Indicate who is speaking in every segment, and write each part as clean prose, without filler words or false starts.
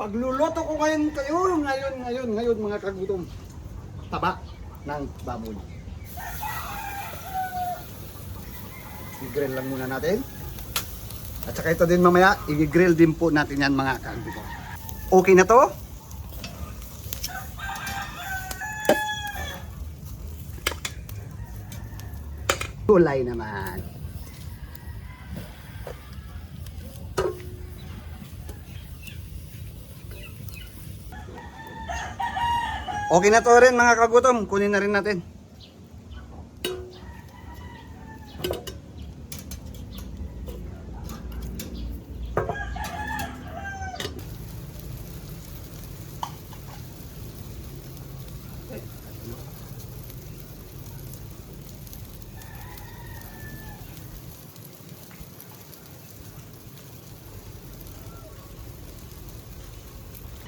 Speaker 1: Pagluluto ko ngayon mga kagutom. Taba ng baboy. I-grill lang muna natin. At saka ito din mamaya, i-grill din po natin yan mga kagutom. Okay na to? Gulay naman. Okay na to rin mga kagutom. Kunin na rin natin.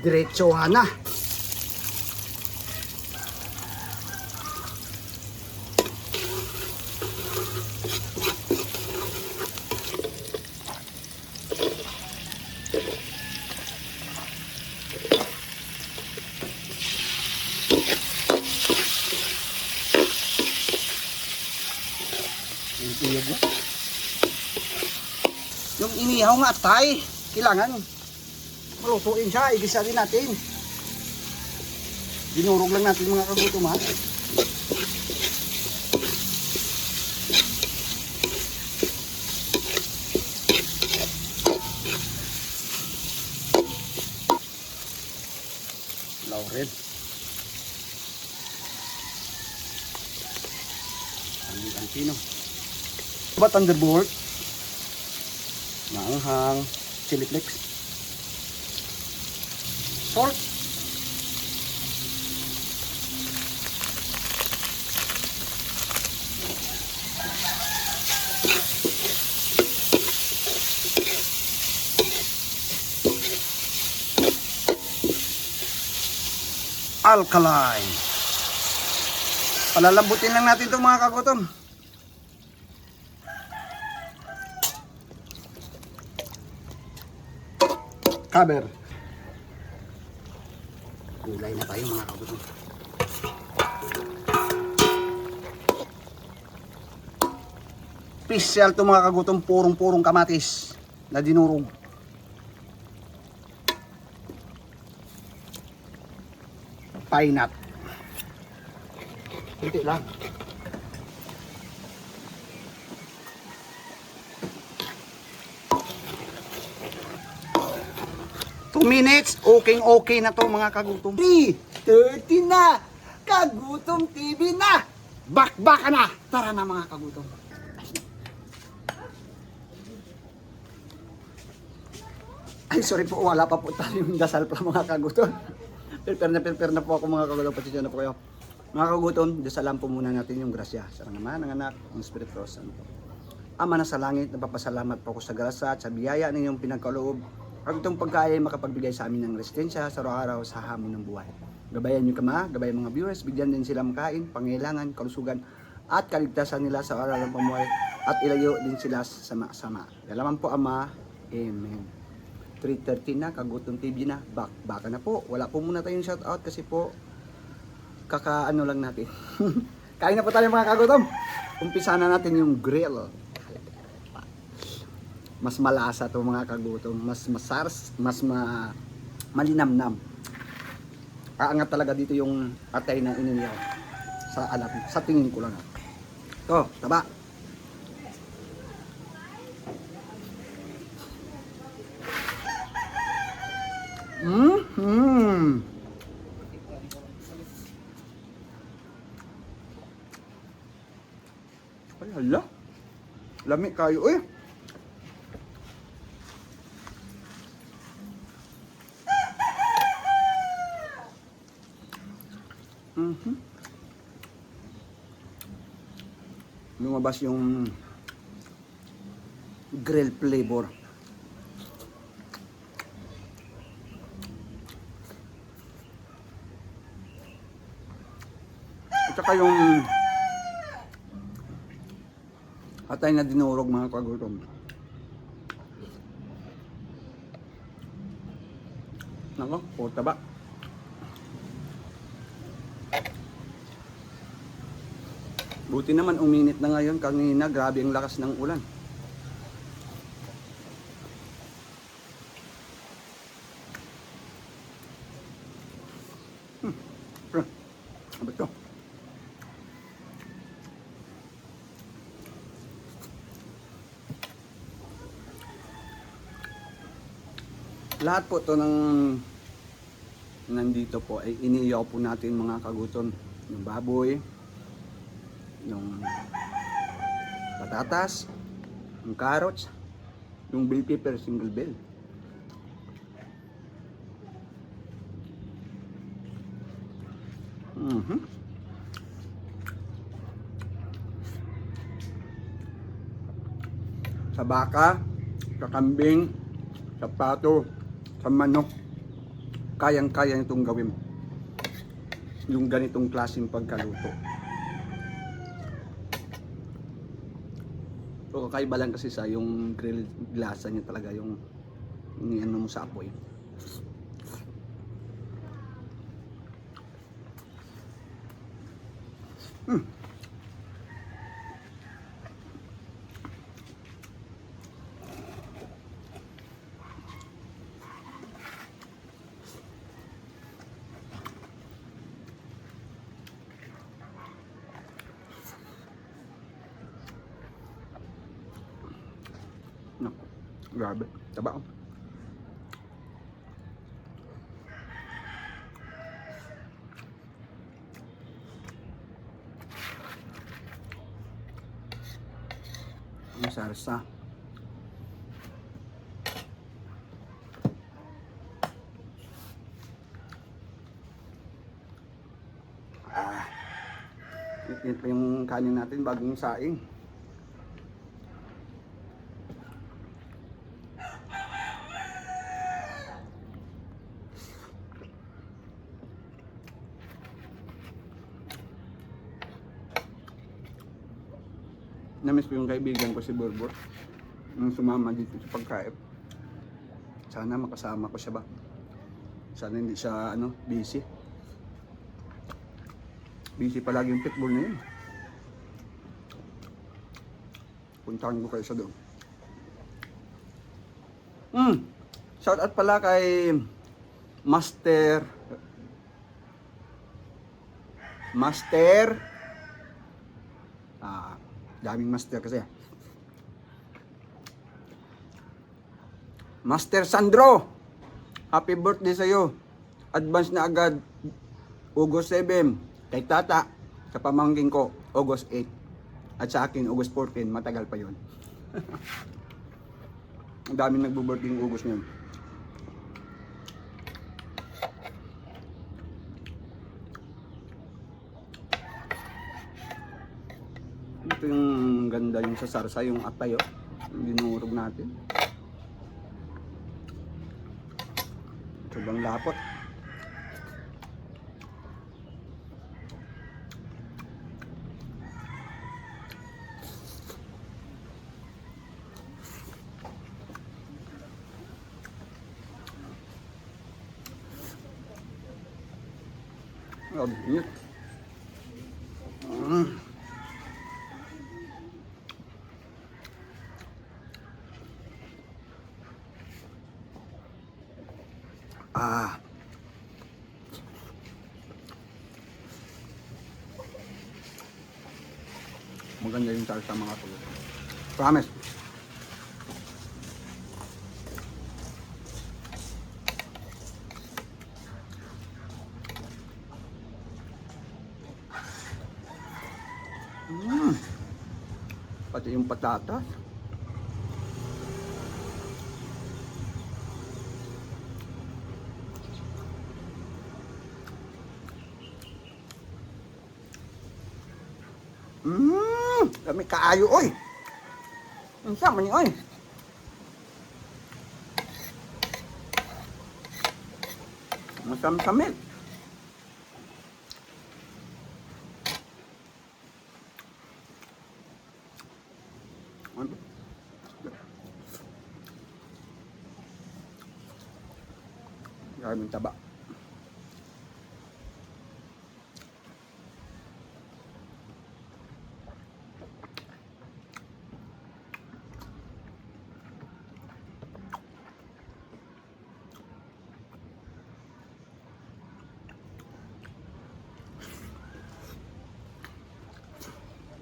Speaker 1: Diretsohan na. Yung inihaw nga tay, kailangan malutuin siya, igisa din natin. Dinurog lang natin mga kagutom ha. Laurel. Ang pino. Ba Thunderbolt? Maanghang, chili flakes. Salt. Alkaline. Palalambutin lang natin ito mga kagutom. Cover. Gulay na tayo mga kagutom. Special to mga kagutom, purong-purong kamatis na dinurog. Pine nut. Kunti lang. Minutes, okay na to mga kagutom. 3:30 na, Kagutom TV na, bakbaka na, tara na mga kagutom. Ay sorry po, wala pa po tayong dasal pa mga kagutom. Prepare na po ako mga kagutom, pasensya na po kayo. Mga kagutom, dasalan po muna natin yung grasya sa Ama, ng Anak, ng Espiritu Santo. Ama na sa langit, napapasalamat po ako sa grasya at sa biyaya ninyong pinagkaloob. Ang itong pagkain makapagbigay sa amin ng resistensya sa araw-araw sa hamon ng buhay. Gabayan niyo kama, gabayan mga viewers, bigyan din sila makain, pangailangan, kalusugan, at kaligtasan nila sa araw ng pamuhay, at ilayo din sila sa sama-sama. Dalaman po Ama, Amen. 3:30 na, Kagutom TV na, baka na po. Wala po muna tayong shoutout kasi po, kakaano lang natin. Kain na po tayo mga kagutom. Umpisa na natin yung grill. Mas malasa to mga kagutom, mas masars, malinamnam. Aangat talaga dito yung atay na inihaw sa alam, sa tingin ko lang. To, taba. Ay hala. Lami kayo eh. Lumabas yung grill flavor. At saka yung atay na dinurog mga kagutom. Nako, puro taba. Buti naman uminit na ngayon, kanina grabe ang lakas ng ulan. Ano ba ito? Lahat po to ng nandito po ay iniiyaw po natin mga kagutom. Yung baboy, yung patatas, yung carrots, yung bell pepper, single bell. Sa baka, sa kambing, sa pato, sa manok, kayang-kaya nitong gawin yung ganitong klaseng pagkaluto. So kakaiba lang kasi sa yung grill glasa niya talaga yung iniano mo sa apoy. Naku, grabe, taba. Ang sarsa. Yan pa yung kanin natin bagong saing. Namiss ko yung kaibigan ko si Borbor nung sumama dito sa pagkain. Sana makasama ko siya ba? Sana hindi siya busy. Busy palagi yung pitbull na yun. Puntahan ko kayo siya doon. Shout out pala kay Master daming master kasi. Master Sandro, happy birthday sa'yo. Advance na agad, August 7. Kay Tata, sa pamangkin ko, August 8. At sa akin, August 14. Matagal pa yun. Ang daming nagbo-birthday yung August ngayon. Ito yung ganda yung sa sarsa, yung atay, yung dinurog natin. Sobrang lapot. Grabe, init. Maganda yung salsa mga tulo. Promise. Pati yung patatas. Kami kaayo, oy. Ang sama niyo, oy. Masam-samit. maraming taba.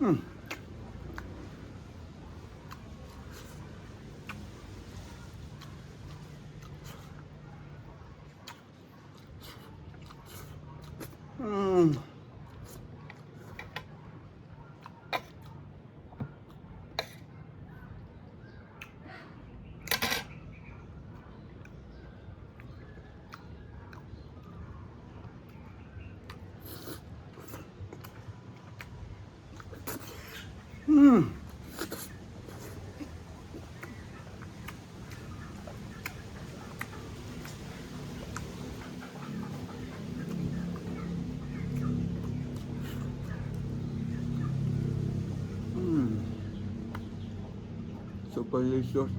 Speaker 1: Hmm. Hmm. Hmm. Hmm. Super delicious.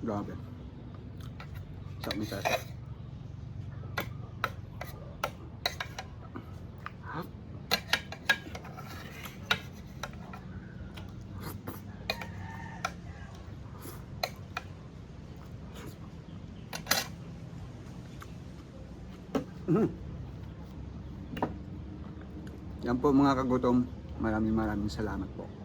Speaker 1: Grabe. Sarap ng sasa. Mhm. Yan po mga kagutom. Maraming salamat po.